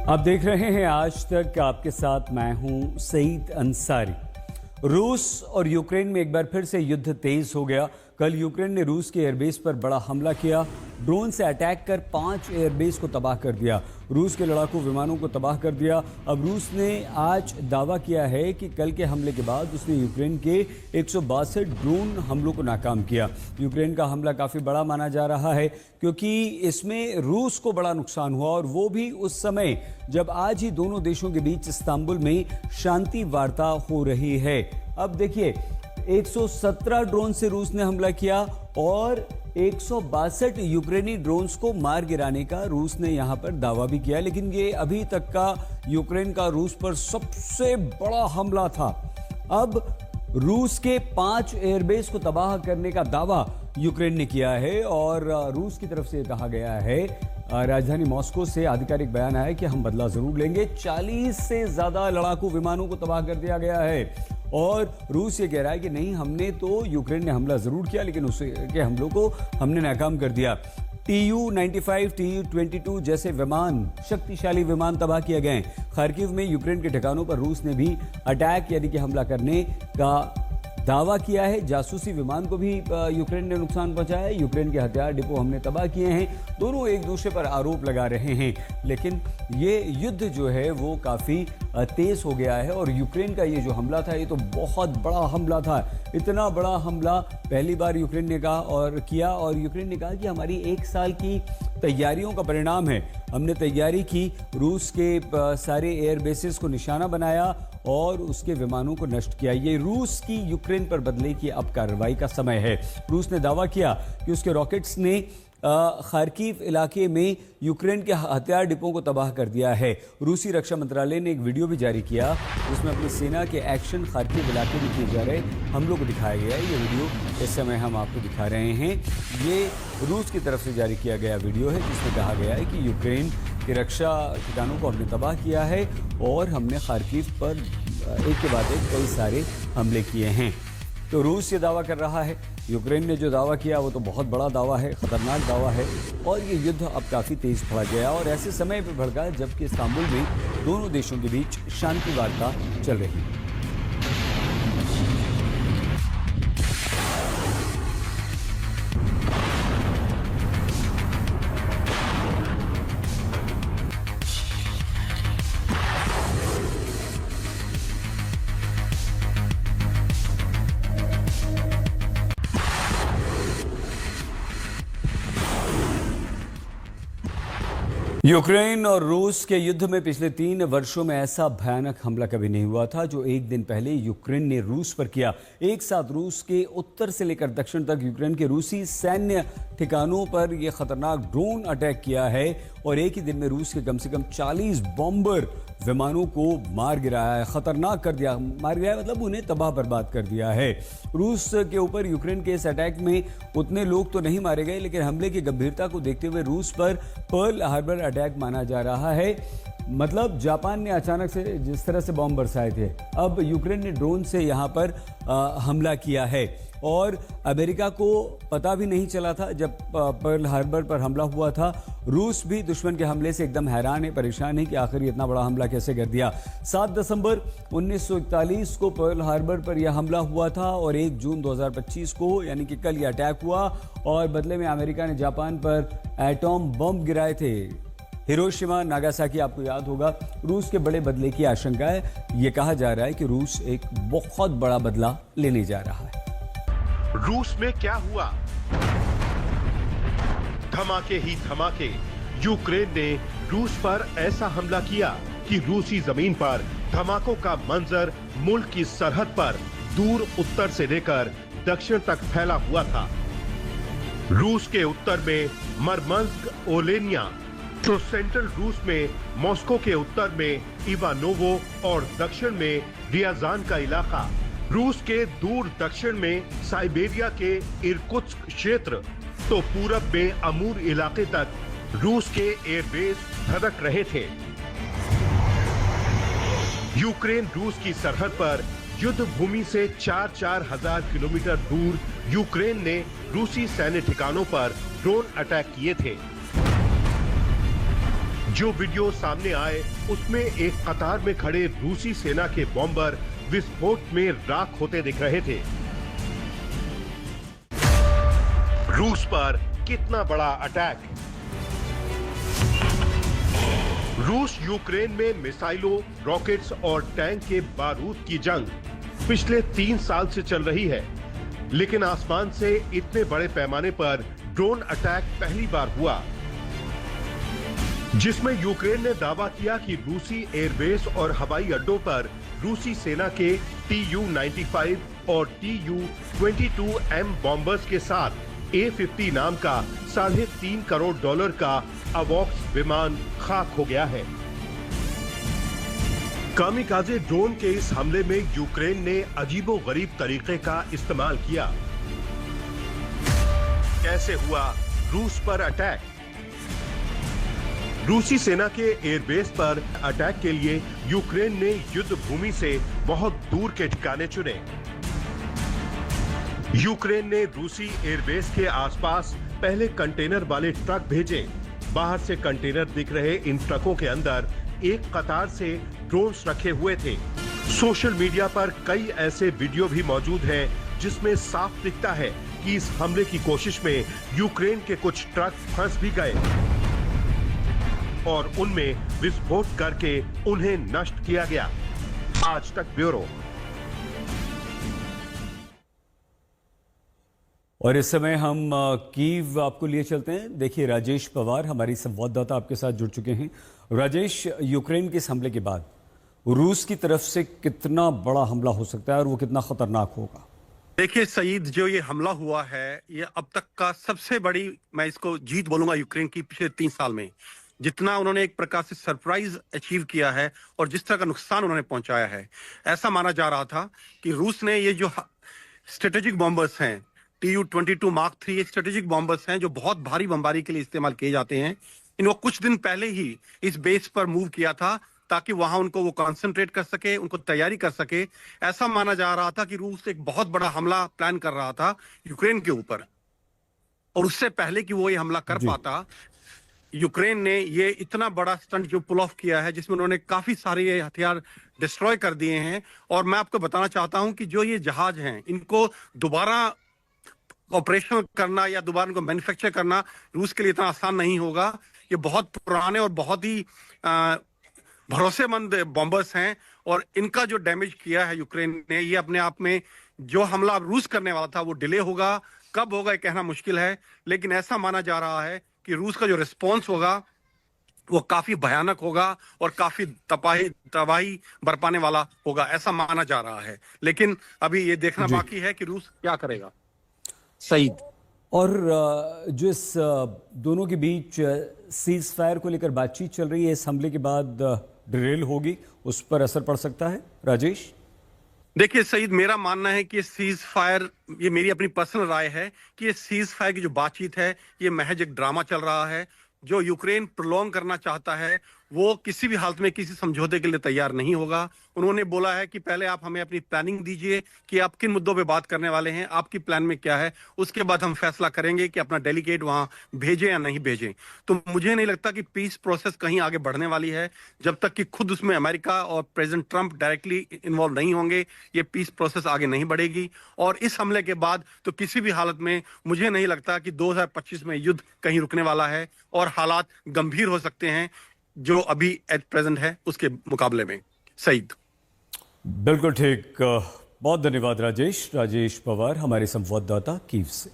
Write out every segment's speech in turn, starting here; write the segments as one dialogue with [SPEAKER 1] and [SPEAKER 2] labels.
[SPEAKER 1] आप देख रहे हैं आज तक, आपके साथ मैं हूं सईद अंसारी। रूस और यूक्रेन में एक बार फिर से युद्ध तेज हो गया। कल यूक्रेन ने रूस के एयरबेस पर बड़ा हमला किया। ड्रोन से अटैक कर 5 एयरबेस को तबाह कर दिया। रूस के लड़ाकू विमानों को तबाह कर दिया। अब रूस ने आज दावा किया है कि कल के हमले के बाद उसने यूक्रेन के 162 ड्रोन हमलों को नाकाम किया। यूक्रेन का हमला काफ़ी बड़ा माना जा रहा है क्योंकि इसमें रूस को बड़ा नुकसान हुआ, और वो भी उस समय जब आज ही दोनों देशों के बीच इस्तांबुल में शांति वार्ता हो रही है। अब देखिए, 117 ड्रोन से रूस ने हमला किया और 162 यूक्रेनी ड्रोन्स को मार गिराने का रूस ने यहां पर दावा भी किया, लेकिन ये अभी तक का यूक्रेन का रूस पर सबसे बड़ा हमला था। अब रूस के 5 एयरबेस को तबाह करने का दावा यूक्रेन ने किया है, और रूस की तरफ से कहा गया है, राजधानी मॉस्को से आधिकारिक बयान आया कि हम बदला जरूर लेंगे। 40 से ज्यादा लड़ाकू विमानों को तबाह कर दिया गया है, और रूस ये कह रहा है कि नहीं, हमने तो, यूक्रेन ने हमला जरूर किया लेकिन उसके हमलों को हमने नाकाम कर दिया। Tu-95, Tu-22 जैसे विमान, शक्तिशाली विमान तबाह किए गए। खार्किव में यूक्रेन के ठिकानों पर रूस ने भी अटैक यानी कि हमला करने का दावा किया है। जासूसी विमान को भी यूक्रेन ने नुकसान पहुंचाया है। यूक्रेन के हथियार डिपो हमने तबाह किए हैं। दोनों एक दूसरे पर आरोप लगा रहे हैं, लेकिन ये युद्ध जो है वो काफ़ी तेज हो गया है। और यूक्रेन का ये जो हमला था, ये तो बहुत बड़ा हमला था। इतना बड़ा हमला पहली बार यूक्रेन ने कहा और किया, और यूक्रेन ने कहा कि हमारी 1 साल की तैयारियों का परिणाम है। हमने तैयारी की, रूस के सारे एयर बेसेस को निशाना बनाया और उसके विमानों को नष्ट किया। ये रूस की यूक्रेन पर बदले की अब कार्रवाई का समय है। रूस ने दावा किया कि उसके रॉकेट्स ने खार्किव इलाके में यूक्रेन के हथियार डिपों को तबाह कर दिया है। रूसी रक्षा मंत्रालय ने एक वीडियो भी जारी किया जिसमें अपनी सेना के एक्शन खार्किव इलाके में किए जा रहे हमलों को दिखाया गया है। ये वीडियो इस समय हम आपको दिखा रहे हैं। ये रूस की तरफ से जारी किया गया वीडियो है जिसमें कहा गया है कि यूक्रेन के रक्षा ठिकानों को हमने तबाह किया है और हमने खार्किव पर एक के बाद एक कई सारे हमले किए हैं। तो रूस ये दावा कर रहा है, यूक्रेन ने जो दावा किया वो तो बहुत बड़ा दावा है, खतरनाक दावा है, और ये युद्ध अब काफ़ी तेज भड़क गया और ऐसे समय पर भड़का जबकि इस्तांबुल में दोनों देशों के बीच शांति वार्ता चल रही है। यूक्रेन और रूस के युद्ध में पिछले 3 वर्षों में ऐसा भयानक हमला कभी नहीं हुआ था जो एक दिन पहले यूक्रेन ने रूस पर किया। एक साथ रूस के उत्तर से लेकर दक्षिण तक यूक्रेन के रूसी सैन्य ठिकानों पर यह खतरनाक ड्रोन अटैक किया है, और एक ही दिन में रूस के कम से कम 40 बॉम्बर विमानों को मार गिराया है। खतरनाक कर दिया, मार गिराया मतलब उन्हें तबाह बर्बाद कर दिया है। रूस के ऊपर यूक्रेन के इस अटैक में उतने लोग तो नहीं मारे गए, लेकिन हमले की गंभीरता को देखते हुए रूस पर पर्ल हार्बर अटैक माना जा रहा है। मतलब जापान ने अचानक से जिस तरह से बॉम्ब बरसाए थे, अब यूक्रेन ने ड्रोन से यहाँ पर हमला किया है, और अमेरिका को पता भी नहीं चला था जब पर्ल हार्बर पर हमला हुआ था। रूस भी दुश्मन के हमले से एकदम हैरान है, परेशान है कि आखिर इतना बड़ा हमला कैसे कर दिया। 7 दिसंबर 1941 को पर्ल हार्बर पर यह हमला हुआ था, और 1 जून 2025 को यानी कि कल यह अटैक हुआ, और बदले में अमेरिका ने जापान पर एटॉम बम गिराए थे। हिरोशिमा नागासाकी आपको याद होगा। रूस के बड़े बदले की आशंका है। यह कहा जा रहा है कि रूस एक बहुत बड़ा बदला लेने जा रहा है।
[SPEAKER 2] रूस में क्या हुआ? धमाके ही धमाके। यूक्रेन ने रूस पर ऐसा हमला किया कि रूसी जमीन पर धमाकों का मंजर मुल्क की सरहद पर दूर उत्तर से लेकर दक्षिण तक फैला हुआ था। रूस के उत्तर में मरमंस्क, ओलेनिया, तो सेंट्रल रूस में मॉस्को के उत्तर में इवानोवो और दक्षिण में रियाजान का इलाका, रूस के दूर दक्षिण में साइबेरिया के इरकुत्स्क क्षेत्र, तो पूरब में अमूर इलाके तक रूस के एयरबेस धड़क रहे थे। यूक्रेन रूस की सरहद पर युद्ध भूमि से 4-4 हजार किलोमीटर दूर यूक्रेन ने रूसी सैन्य ठिकानों पर ड्रोन अटैक किए थे। जो वीडियो सामने आए उसमें एक कतार में खड़े रूसी सेना के बॉम्बर विस्फोट में राख होते दिख रहे थे। रूस पर कितना बड़ा अटैक। रूस यूक्रेन में मिसाइलों, रॉकेट्स और टैंक के बारूद की जंग पिछले 3 साल से चल रही है, लेकिन आसमान से इतने बड़े पैमाने पर ड्रोन अटैक पहली बार हुआ, जिसमें यूक्रेन ने दावा किया कि रूसी एयरबेस और हवाई अड्डों पर रूसी सेना के Tu-95 और Tu-22M बॉम्बर्स के साथ A-50 नाम का $3.5 करोड़ का अवॉक्स विमान खाक हो गया है। कामिकाजे ड्रोन के इस हमले में यूक्रेन ने अजीबोगरीब तरीके का इस्तेमाल किया। कैसे हुआ रूस पर अटैक? रूसी सेना के एयरबेस पर अटैक के लिए यूक्रेन ने युद्ध भूमि से बहुत दूर के ठिकाने चुने। यूक्रेन ने रूसी एयरबेस के आसपास पहले कंटेनर वाले ट्रक भेजे। बाहर से कंटेनर दिख रहे इन ट्रकों के अंदर एक कतार से ड्रोन्स रखे हुए थे। सोशल मीडिया पर कई ऐसे वीडियो भी मौजूद हैं जिसमें साफ दिखता है कि इस हमले की कोशिश में यूक्रेन के कुछ ट्रक फंस भी गए और उनमें विस्फोट करके उन्हें नष्ट किया गया। आज तक ब्यूरो।
[SPEAKER 1] और इस समय हम कीव आपको लिए चलते हैं। देखिए, राजेश पवार हमारी संवाददाता आपके साथ जुड़ चुके हैं। राजेश, यूक्रेन के इस हमले के बाद रूस की तरफ से कितना बड़ा हमला हो सकता है और वो कितना खतरनाक होगा?
[SPEAKER 3] देखिए सईद, जो ये हमला हुआ है ये अब तक का सबसे बड़ी, मैं इसको जीत बोलूंगा यूक्रेन की पिछले 3 साल में। जितना उन्होंने एक प्रकार से सरप्राइज अचीव किया है और जिस तरह का नुकसान उन्होंने पहुंचाया है, ऐसा माना जा रहा था कि रूस ने ये जो स्ट्रेटेजिक बॉम्बर्स हैं Tu-22 Mark 3 स्ट्रेटेजिक बॉम्बर्स हैं जो बहुत भारी बमबारी के लिए इस्तेमाल किए जाते हैं, इनको कुछ दिन पहले ही इस बेस पर मूव किया था ताकि वहां उनको वो कंसंट्रेट कर सके, उनको तैयारी कर सके। ऐसा माना जा रहा था कि रूस एक बहुत बड़ा हमला प्लान कर रहा था यूक्रेन के ऊपर, और उससे पहले कि वो ये हमला कर पाता, यूक्रेन ने ये इतना बड़ा स्टंट जो पुल ऑफ किया है जिसमें उन्होंने काफी सारे ये हथियार डिस्ट्रॉय कर दिए हैं। और मैं आपको बताना चाहता हूं कि जो ये जहाज हैं इनको दोबारा ऑपरेशनल करना या दोबारा इनको मैन्युफैक्चर करना रूस के लिए इतना आसान नहीं होगा। ये बहुत पुराने और बहुत ही भरोसेमंद बॉम्बर्स हैं और इनका जो डैमेज किया है यूक्रेन ने, ये अपने आप में जो हमला रूस करने वाला था वो डिले होगा। कब होगा ये कहना मुश्किल है, लेकिन ऐसा माना जा रहा है कि रूस का जो रिस्पॉन्स होगा वो काफी भयानक होगा और काफी तबाही बरपाने वाला होगा, ऐसा माना जा रहा है। लेकिन अभी ये देखना बाकी है कि रूस क्या करेगा। सईद,
[SPEAKER 1] और जो इस दोनों के बीच सीज फायर को लेकर बातचीत चल रही है, इस हमले के बाद डिरेल होगी, उस पर असर पड़ सकता है? राजेश,
[SPEAKER 3] देखिए सईद, मेरा मानना है कि सीज फायर, ये मेरी अपनी पर्सनल राय है कि ये सीज फायर की जो बातचीत है ये महज एक ड्रामा चल रहा है। जो यूक्रेन प्रोलॉन्ग करना चाहता है वो किसी भी हालत में किसी समझौते के लिए तैयार नहीं होगा। उन्होंने बोला है कि पहले आप हमें अपनी प्लानिंग दीजिए कि आप किन मुद्दों पे बात करने वाले हैं, आपकी प्लान में क्या है, उसके बाद हम फैसला करेंगे कि अपना डेलीगेट वहां भेजें या नहीं भेजें। तो मुझे नहीं लगता कि पीस प्रोसेस कहीं आगे बढ़ने वाली है जब तक कि खुद उसमें अमेरिका और प्रेसिडेंट ट्रंप डायरेक्टली इन्वॉल्व नहीं होंगे। ये पीस प्रोसेस आगे नहीं बढ़ेगी और इस हमले के बाद तो किसी भी हालत में मुझे नहीं लगता कि 2025 में युद्ध कहीं रुकने वाला है और हालात गंभीर हो सकते हैं जो अभी एट प्रेजेंट है उसके मुकाबले में। सईद,
[SPEAKER 1] बिल्कुल ठीक। बहुत धन्यवाद राजेश पवार हमारे संवाददाता कीव से।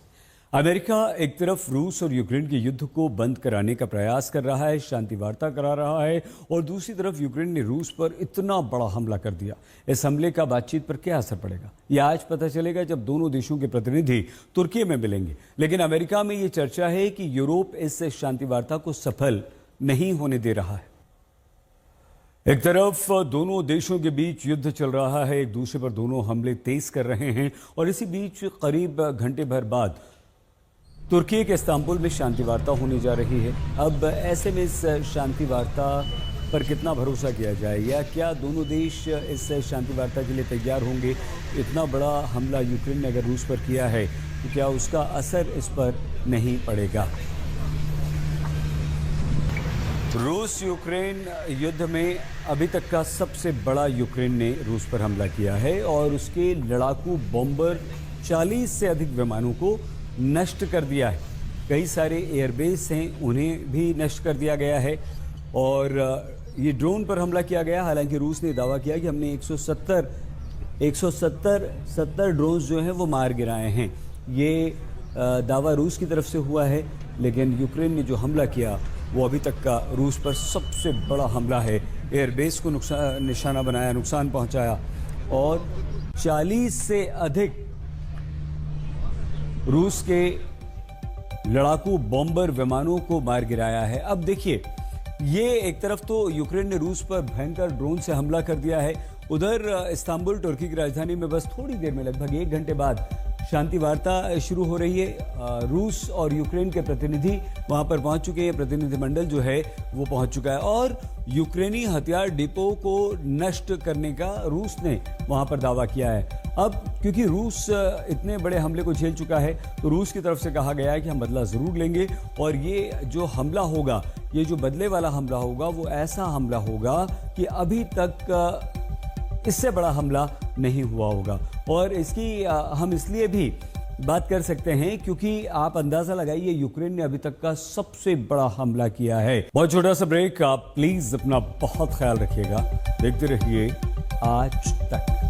[SPEAKER 1] अमेरिका एक तरफ रूस और यूक्रेन के युद्ध को बंद कराने का प्रयास कर रहा है, शांति वार्ता करा रहा है, और दूसरी तरफ यूक्रेन ने रूस पर इतना बड़ा हमला कर दिया। इस हमले का बातचीत पर क्या असर पड़ेगा ये आज पता चलेगा जब दोनों देशों के प्रतिनिधि तुर्की में मिलेंगे। लेकिन अमेरिका में ये चर्चा है कि यूरोप इस शांति वार्ता को सफल नहीं होने दे रहा है। एक तरफ दोनों देशों के बीच युद्ध चल रहा है, एक दूसरे पर दोनों हमले तेज कर रहे हैं, और इसी बीच करीब घंटे भर बाद तुर्की के इस्तांबुल में शांति वार्ता होने जा रही है। अब ऐसे में इस शांति वार्ता पर कितना भरोसा किया जाए, या क्या दोनों देश इस शांति वार्ता के लिए तैयार होंगे? इतना बड़ा हमला यूक्रेन ने अगर रूस पर किया है तो क्या उसका असर इस पर नहीं पड़ेगा? रूस यूक्रेन युद्ध में अभी तक का सबसे बड़ा यूक्रेन ने रूस पर हमला किया है और उसके लड़ाकू बॉम्बर 40 से अधिक विमानों को नष्ट कर दिया है। कई सारे एयरबेस हैं, उन्हें भी नष्ट कर दिया गया है और ये ड्रोन पर हमला किया गया। हालांकि रूस ने दावा किया कि हमने 170 ड्रोन्स जो हैं वो मार गिराए हैं। ये दावा रूस की तरफ से हुआ है, लेकिन यूक्रेन ने जो हमला किया वो अभी तक का रूस पर सबसे बड़ा हमला है। एयरबेस को निशाना बनाया, नुकसान पहुंचाया और 40 से अधिक रूस के लड़ाकू बॉम्बर विमानों को मार गिराया है। अब देखिए, ये एक तरफ तो यूक्रेन ने रूस पर भयंकर ड्रोन से हमला कर दिया है, उधर इस्तांबुल तुर्की की राजधानी में बस थोड़ी देर में लगभग 1 घंटे बाद शांति वार्ता शुरू हो रही है। रूस और यूक्रेन के प्रतिनिधि वहां पर पहुंच चुके हैं, प्रतिनिधिमंडल जो है वो पहुंच चुका है और यूक्रेनी हथियार डिपो को नष्ट करने का रूस ने वहां पर दावा किया है। अब क्योंकि रूस इतने बड़े हमले को झेल चुका है तो रूस की तरफ से कहा गया है कि हम बदला ज़रूर लेंगे और ये जो हमला होगा, ये जो बदले वाला हमला होगा, वो ऐसा हमला होगा कि अभी तक इससे बड़ा हमला नहीं हुआ होगा। और इसकी हम इसलिए भी बात कर सकते हैं क्योंकि आप अंदाजा लगाइए, यूक्रेन ने अभी तक का सबसे बड़ा हमला किया है। बहुत छोटा सा ब्रेक, आप प्लीज अपना बहुत ख्याल रखिएगा, देखते रहिए आज तक।